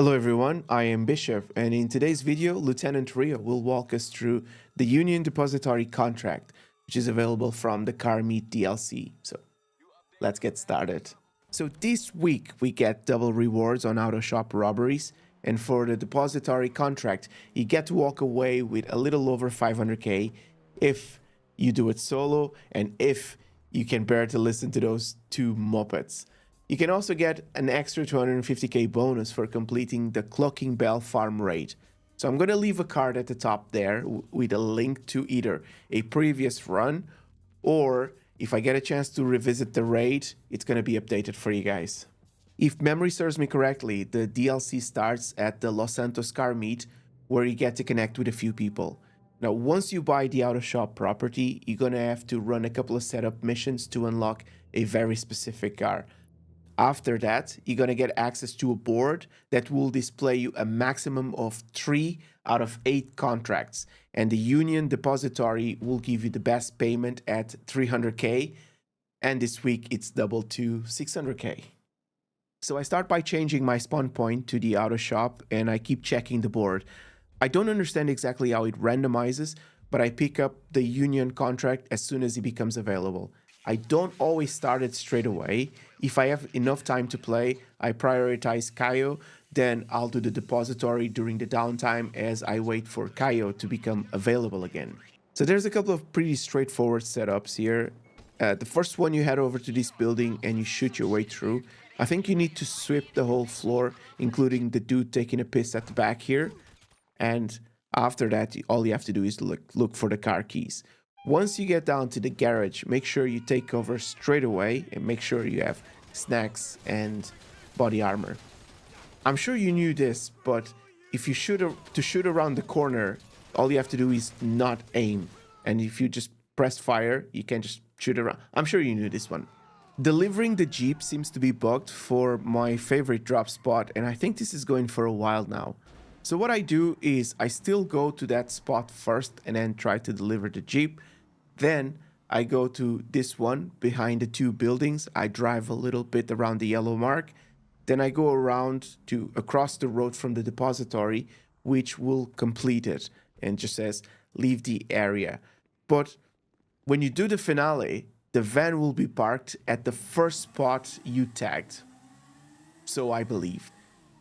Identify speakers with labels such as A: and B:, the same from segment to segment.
A: Hello everyone, I am Bishop, and in today's video, Lieutenant Rio will walk us through the Union Depository Contract, which is available from the Car Meet DLC. So let's get started. So this week we get double rewards on auto shop robberies, and for the Depository Contract, you get to walk away with a little over 500k if you do it solo and if you can bear to listen to those two Muppets. You can also get an extra 250k bonus for completing the Clocking Bell farm raid. So I'm going to leave a card at the top there with a link to either a previous run, or if I get a chance to revisit the raid, it's going to be updated for you guys. If memory serves me correctly, the DLC starts at the Los Santos car meet, where you get to connect with a few people. Now, once you buy the auto shop property, you're going to have to run a couple of setup missions to unlock a very specific car. After that, you're going to get access to a board that will display you a maximum of 3 out of 8 contracts, and the Union Depository will give you the best payment at 300k, and this week it's doubled to 600k. So I start by changing my spawn point to the auto shop, and I keep checking the board. I don't understand exactly how it randomizes, but I pick up the Union contract as soon as it becomes available. I don't always start it straight away. If I have enough time to play, I prioritize Kaio, then I'll do the depository during the downtime as I wait for Kaio to become available again. So there's a couple of pretty straightforward setups here. The first one, you head over to this building and you shoot your way through. I think you need to sweep the whole floor, including the dude taking a piss at the back here. And after that, all you have to do is look for the car keys. Once you get down to the garage, make sure you take cover straight away and make sure you have snacks and body armor. I'm sure you knew this, but if you shoot around the corner, all you have to do is not aim. And if you just press fire, you can just shoot around. I'm sure you knew this one. Delivering the Jeep seems to be bugged for my favorite drop spot, and I think this is going for a while now. So what I do is I still go to that spot first and then try to deliver the Jeep. Then I go to this one behind the 2 buildings. I drive a little bit around the yellow mark. Then I go around to across the road from the depository, which will complete it and just says leave the area. But when you do the finale, the van will be parked at the first spot you tagged. So I believe.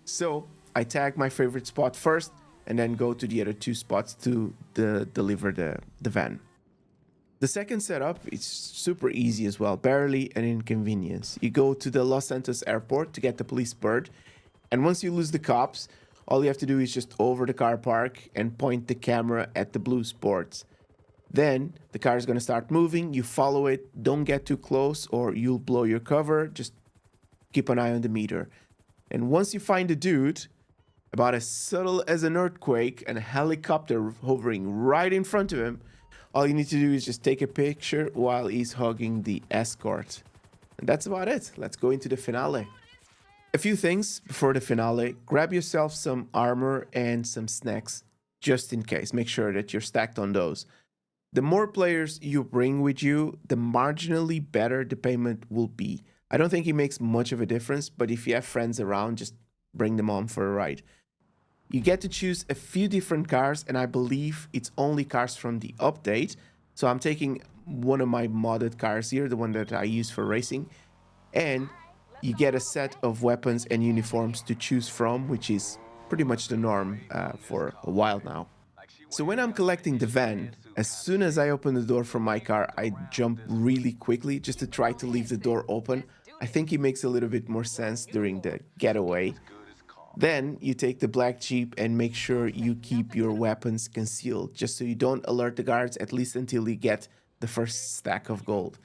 A: So I tag my favorite spot first and then go to the other 2 spots to deliver the van. The second setup is super easy as well, barely an inconvenience. You go to the Los Santos airport to get the police bird, and once you lose the cops, all you have to do is just over the car park and point the camera at the blue sports. Then the car is going to start moving, you follow it, don't get too close or you'll blow your cover, just keep an eye on the meter. And once you find the dude, about as subtle as an earthquake and a helicopter hovering right in front of him, all you need to do is just take a picture while he's hugging the escort. And that's about it. Let's go into the finale. A few things before the finale. Grab yourself some armor and some snacks, just in case. Make sure that you're stacked on those. The more players you bring with you, the marginally better the payment will be. I don't think it makes much of a difference, but if you have friends around, just bring them on for a ride. You get to choose a few different cars, and I believe it's only cars from the update. So I'm taking one of my modded cars here, the one that I use for racing. And you get a set of weapons and uniforms to choose from, which is pretty much the norm for a while now. So when I'm collecting the van, as soon as I open the door from my car, I jump really quickly just to try to leave the door open. I think it makes a little bit more sense during the getaway. Then you take the black Jeep and make sure you keep your weapons concealed, just so you don't alert the guards, at least until you get the first stack of gold.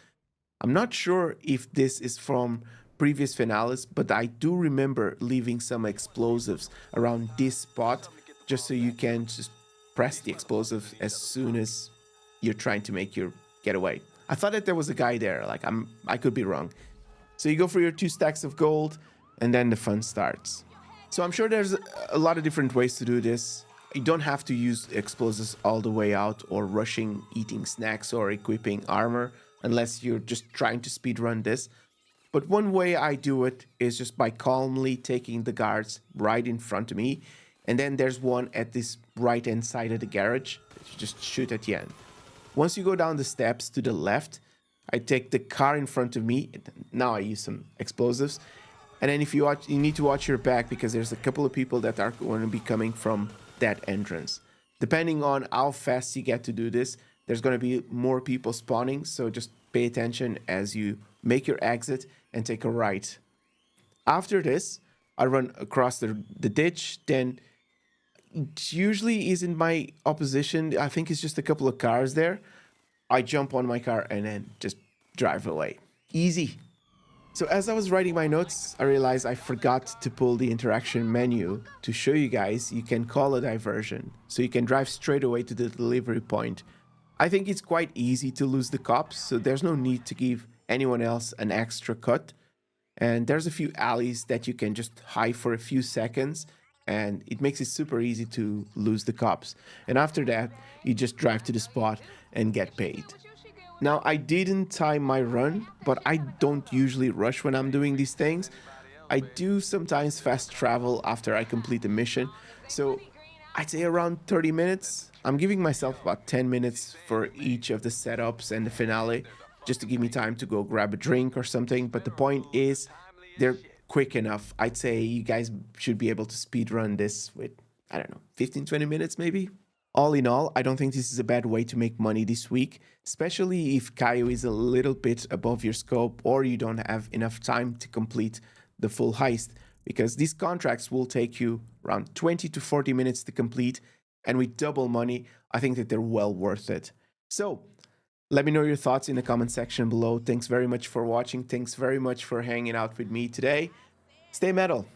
A: I'm not sure if this is from previous finales, but I do remember leaving some explosives around this spot, just so you can just press the explosive as soon as you're trying to make your getaway. I thought that there was a guy there, I could be wrong. So you go for your 2 stacks of gold, and then the fun starts. So I'm sure there's a lot of different ways to do this. You don't have to use explosives all the way out or rushing, eating snacks or equipping armor, unless you're just trying to speedrun this. But one way I do it is just by calmly taking the guards right in front of me. And then there's one at this right hand side of the garage that you just shoot at the end. Once you go down the steps to the left, I take the car in front of me. Now I use some explosives. And then if you watch, you need to watch your back because there's a couple of people that are going to be coming from that entrance. Depending on how fast you get to do this, there's going to be more people spawning. So just pay attention as you make your exit and take a right. After this, I run across the ditch. Then it usually isn't my opposition. I think it's just a couple of cars there. I jump on my car and then just drive away. Easy. So as I was writing my notes, I realized I forgot to pull the interaction menu to show you guys you can call a diversion. So you can drive straight away to the delivery point. I think it's quite easy to lose the cops, so there's no need to give anyone else an extra cut. And there's a few alleys that you can just hide for a few seconds, and it makes it super easy to lose the cops. And after that, you just drive to the spot and get paid. Now, I didn't time my run, but I don't usually rush when I'm doing these things. I do sometimes fast travel after I complete a mission, so I'd say around 30 minutes. I'm giving myself about 10 minutes for each of the setups and the finale, just to give me time to go grab a drink or something. But the point is, they're quick enough. I'd say you guys should be able to speed run this with, I don't know, 15-20 minutes maybe. All in all, I don't think this is a bad way to make money this week, especially if Caio is a little bit above your scope or you don't have enough time to complete the full heist, because these contracts will take you around 20 to 40 minutes to complete, and with double money, I think that they're well worth it. So let me know your thoughts in the comment section below. Thanks very much for watching. Thanks very much for hanging out with me today. Stay metal.